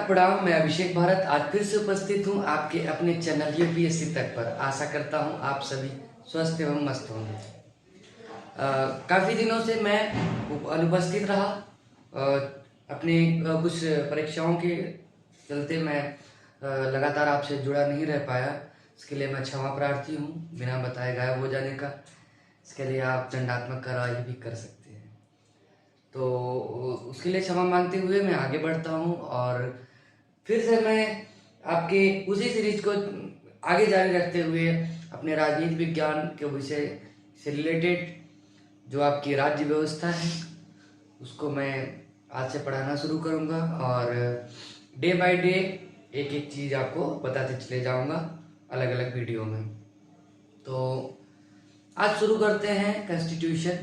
आदाब प्रणाम। मैं अभिषेक भारत आज फिर से उपस्थित हूँ आपके अपने चैनल यूपीएससी तक पर। आशा करता हूँ आप सभी स्वस्थ एवं मस्त होंगे। काफ़ी दिनों से मैं अनुपस्थित रहा। अपने कुछ परीक्षाओं के चलते मैं लगातार आपसे जुड़ा नहीं रह पाया। इसके लिए मैं क्षमा प्रार्थी हूँ बिना बताए गायब हो जाने का। इसके लिए आप दंडात्मक कार्रवाई भी कर सकते हैं। तो उसके लिए क्षमा मांगते हुए मैं आगे बढ़ता हूँ और फिर से मैं आपके उसी सीरीज को आगे जारी रखते हुए अपने राजनीति विज्ञान के विषय से रिलेटेड जो आपकी राज्य व्यवस्था है उसको मैं आज से पढ़ाना शुरू करूँगा और डे बाय डे एक एक चीज़ आपको बताते चले जाऊँगा अलग अलग वीडियो में। तो आज शुरू करते हैं constitution.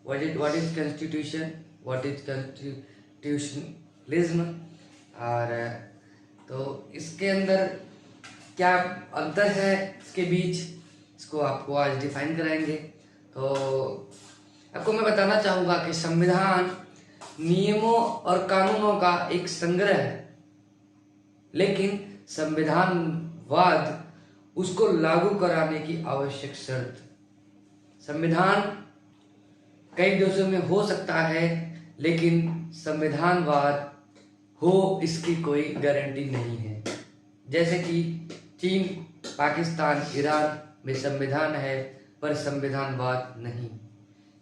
what is constitution, what is constitutionalism और तो इसके अंदर क्या अंतर है इसके बीच, इसको आपको आज डिफाइन कराएंगे। तो आपको मैं बताना चाहूँगा कि संविधान नियमों और कानूनों का एक संग्रह है, लेकिन संविधानवाद उसको लागू कराने की आवश्यक शर्त। संविधान कई देशों में हो सकता है लेकिन संविधानवाद हो इसकी कोई गारंटी नहीं है। जैसे कि चीन, पाकिस्तान, ईरान में संविधान है पर संविधानवाद नहीं,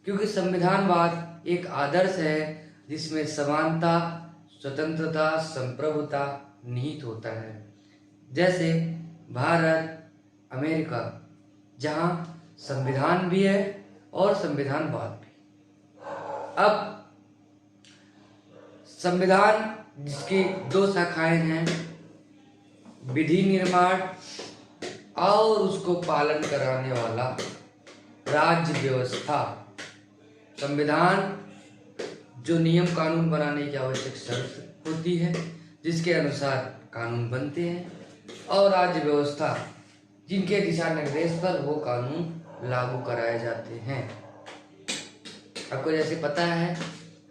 क्योंकि संविधानवाद एक आदर्श है जिसमें समानता, स्वतंत्रता, संप्रभुता निहित होता है। जैसे भारत, अमेरिका, जहाँ संविधान भी है और संविधानवाद भी। अब संविधान जिसकी दो शाखाएं हैं, विधि निर्माण और उसको पालन कराने वाला राज्य व्यवस्था। संविधान जो नियम कानून बनाने की आवश्यक शर्त होती है जिसके अनुसार कानून बनते हैं, और राज्य व्यवस्था जिनके दिशा निर्देश पर वो कानून लागू कराए जाते हैं। आपको जैसे पता है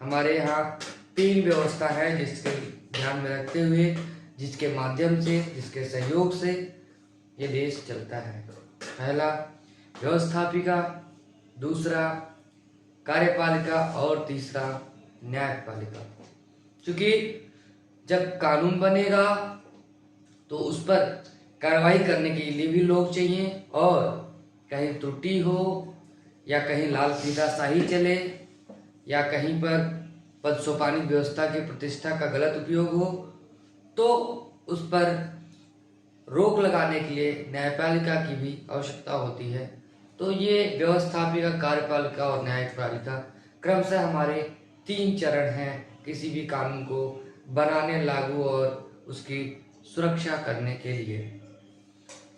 हमारे यहाँ 3 व्यवस्था है जिसके ध्यान में रखते हुए, जिसके माध्यम से, जिसके सहयोग से ये देश चलता है। पहला व्यवस्थापिका, दूसरा कार्यपालिका और तीसरा न्यायपालिका। क्योंकि जब कानून बनेगा तो उस पर कार्रवाई करने के लिए भी लोग चाहिए, और कहीं त्रुटि हो या कहीं लाल फीता शाही चले या कहीं पर पदसोपानी व्यवस्था की प्रतिष्ठा का गलत उपयोग हो तो उस पर रोक लगाने के लिए न्यायपालिका की भी आवश्यकता होती है। तो ये व्यवस्थापिका, कार्यपालिका और न्यायपालिका क्रमशः हमारे 3 चरण हैं किसी भी कानून को बनाने, लागू और उसकी सुरक्षा करने के लिए।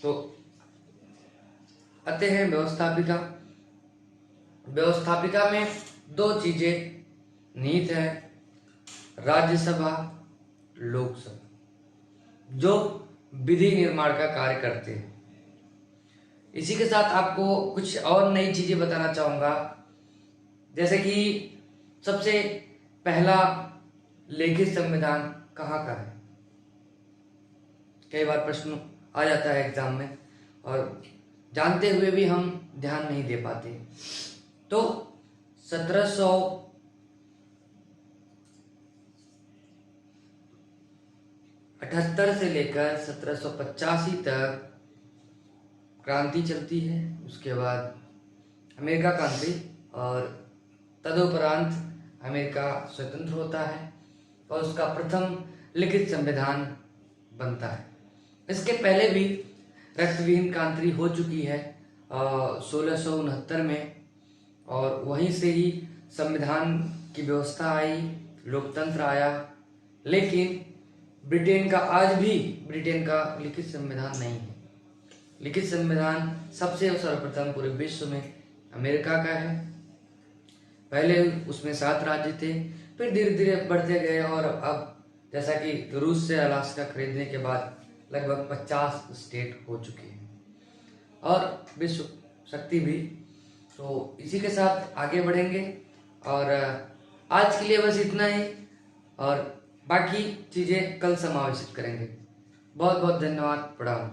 तो आते हैं व्यवस्थापिका। व्यवस्थापिका में 2 चीजें निहित है, राज्यसभा, लोकसभा, जो विधि निर्माण का कार्य करते हैं। इसी के साथ आपको कुछ और नई चीजें बताना चाहूंगा। जैसे कि सबसे पहला लिखित संविधान कहाँ का है, कई बार प्रश्न आ जाता है एग्जाम में और जानते हुए भी हम ध्यान नहीं दे पाते। तो 1778 से लेकर 1785 तक क्रांति चलती है, उसके बाद अमेरिका क्रांति, और तदुपरांत अमेरिका स्वतंत्र होता है और उसका प्रथम लिखित संविधान बनता है। इसके पहले भी रक्तविहीन क्रांति हो चुकी है 1669 में, और वहीं से ही संविधान की व्यवस्था आई, लोकतंत्र आया। लेकिन ब्रिटेन का आज भी लिखित संविधान नहीं है। लिखित संविधान सबसे सर्वप्रथम पूरे विश्व में अमेरिका का है। पहले उसमें 7 राज्य थे, फिर धीरे धीरे बढ़ते गए और अब जैसा कि रूस से अलास्का खरीदने के बाद लगभग 50 स्टेट हो चुके हैं और विश्व शक्ति भी। तो इसी के साथ आगे बढ़ेंगे और आज के लिए बस इतना ही, और बाकी चीज़ें कल समावेशित करेंगे। बहुत बहुत धन्यवाद। प्रणाम।